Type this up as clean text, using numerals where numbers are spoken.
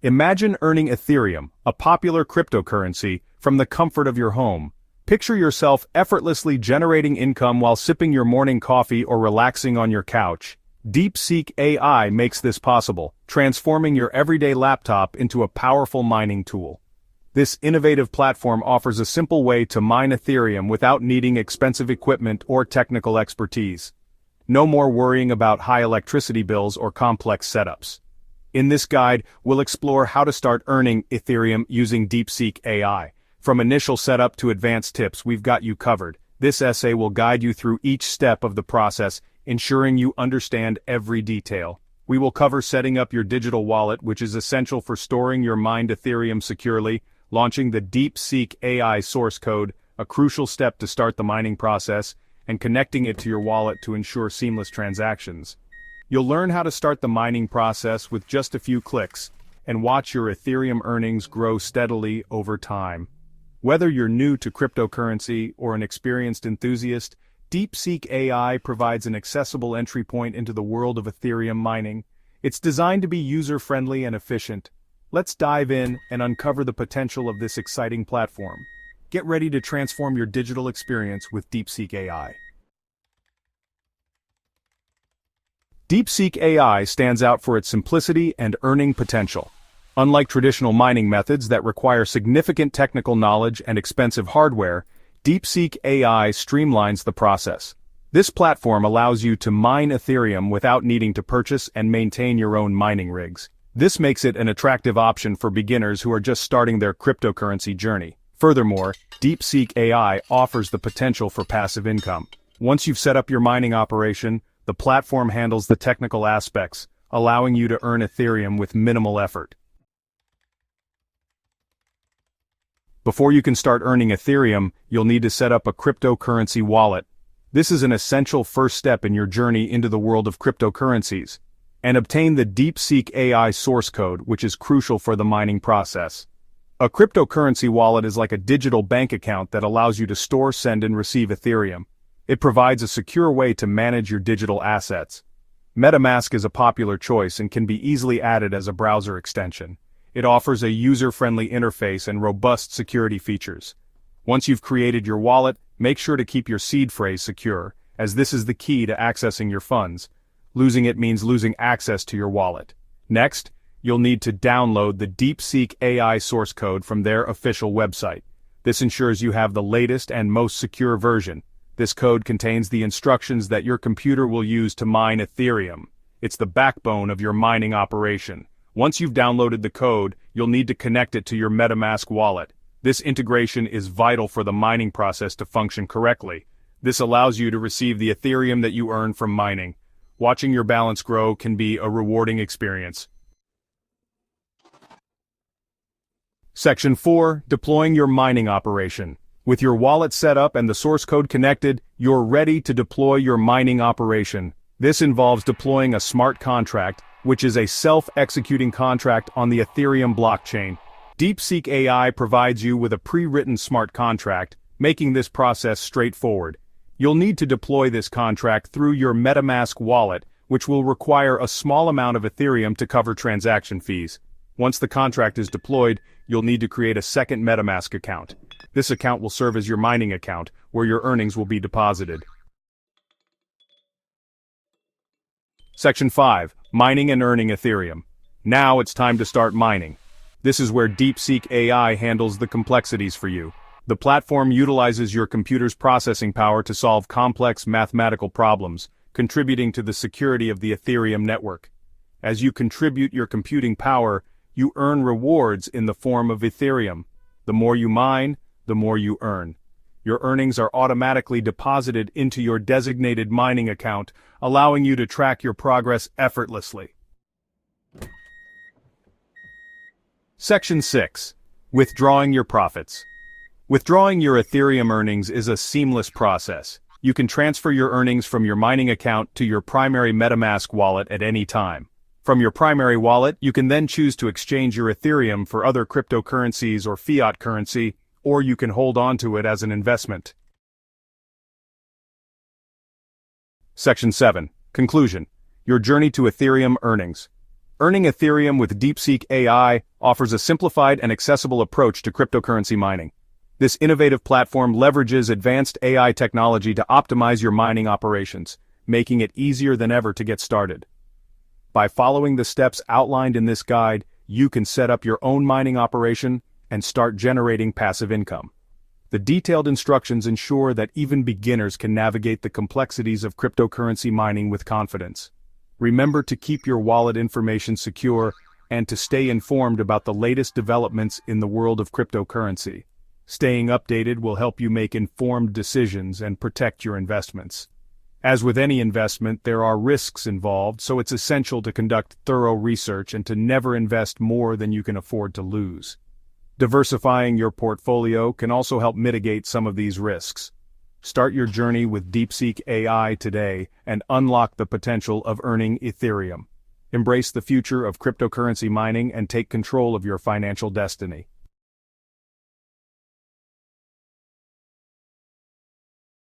Imagine earning Ethereum, a popular cryptocurrency, from the comfort of your home. Picture yourself effortlessly generating income while sipping your morning coffee or relaxing on your couch. DeepSeek AI makes this possible, transforming your everyday laptop into a powerful mining tool. This innovative platform offers a simple way to mine Ethereum without needing expensive equipment or technical expertise. No more worrying about high electricity bills or complex setups. In this guide, we'll explore how to start earning Ethereum using DeepSeek AI. From initial setup to advanced tips, we've got you covered. This essay will guide you through each step of the process, ensuring you understand every detail. We will cover setting up your digital wallet, which is essential for storing your mined Ethereum securely, launching the DeepSeek AI source code, a crucial step to start the mining process, and connecting it to your wallet to ensure seamless transactions. You'll learn how to start the mining process with just a few clicks, and watch your Ethereum earnings grow steadily over time. Whether you're new to cryptocurrency or an experienced enthusiast, DeepSeek AI provides an accessible entry point into the world of Ethereum mining. It's designed to be user-friendly and efficient. Let's dive in and uncover the potential of this exciting platform. Get ready to transform your digital experience with DeepSeek AI. DeepSeek AI stands out for its simplicity and earning potential. Unlike traditional mining methods that require significant technical knowledge and expensive hardware, DeepSeek AI streamlines the process. This platform allows you to mine Ethereum without needing to purchase and maintain your own mining rigs. This makes it an attractive option for beginners who are just starting their cryptocurrency journey. Furthermore, DeepSeek AI offers the potential for passive income. Once you've set up your mining operation, the platform handles the technical aspects, allowing you to earn Ethereum with minimal effort. Before you can start earning Ethereum, you'll need to set up a cryptocurrency wallet. This is an essential first step in your journey into the world of cryptocurrencies. And obtain the DeepSeek AI source code, which is crucial for the mining process. A cryptocurrency wallet is like a digital bank account that allows you to store, send, and receive Ethereum. It provides a secure way to manage your digital assets. MetaMask is a popular choice and can be easily added as a browser extension. It offers a user-friendly interface and robust security features. Once you've created your wallet, make sure to keep your seed phrase secure, as this is the key to accessing your funds. Losing it means losing access to your wallet. Next, you'll need to download the DeepSeek AI source code from their official website. This ensures you have the latest and most secure version. This code contains the instructions that your computer will use to mine Ethereum. It's the backbone of your mining operation. Once you've downloaded the code, you'll need to connect it to your MetaMask wallet. This integration is vital for the mining process to function correctly. This allows you to receive the Ethereum that you earn from mining. Watching your balance grow can be a rewarding experience. Section 4. Deploying your mining operation. With your wallet set up and the source code connected, you're ready to deploy your mining operation. This involves deploying a smart contract, which is a self-executing contract on the Ethereum blockchain. DeepSeek AI provides you with a pre-written smart contract, making this process straightforward. You'll need to deploy this contract through your MetaMask wallet, which will require a small amount of Ethereum to cover transaction fees. Once the contract is deployed, you'll need to create a second MetaMask account. This account will serve as your mining account, where your earnings will be deposited. Section 5. Mining and earning Ethereum. Now it's time to start mining. This is where DeepSeek AI handles the complexities for you. The platform utilizes your computer's processing power to solve complex mathematical problems, contributing to the security of the Ethereum network. As you contribute your computing power, you earn rewards in the form of Ethereum. The more you mine, the more you earn. Your earnings are automatically deposited into your designated mining account, allowing you to track your progress effortlessly. Section 6. Withdrawing your profits. Withdrawing your Ethereum earnings is a seamless process. You can transfer your earnings from your mining account to your primary MetaMask wallet at any time. From your primary wallet, you can then choose to exchange your Ethereum for other cryptocurrencies or fiat currency, or you can hold on to it as an investment. Section 7. Conclusion. Your journey to Ethereum earnings. Earning Ethereum with DeepSeek AI offers a simplified and accessible approach to cryptocurrency mining. This innovative platform leverages advanced AI technology to optimize your mining operations, making it easier than ever to get started. By following the steps outlined in this guide, you can set up your own mining operation and start generating passive income. The detailed instructions ensure that even beginners can navigate the complexities of cryptocurrency mining with confidence. Remember to keep your wallet information secure and to stay informed about the latest developments in the world of cryptocurrency. Staying updated will help you make informed decisions and protect your investments. As with any investment, there are risks involved, so it's essential to conduct thorough research and to never invest more than you can afford to lose. Diversifying your portfolio can also help mitigate some of these risks. Start your journey with DeepSeek AI today and unlock the potential of earning Ethereum. Embrace the future of cryptocurrency mining and take control of your financial destiny.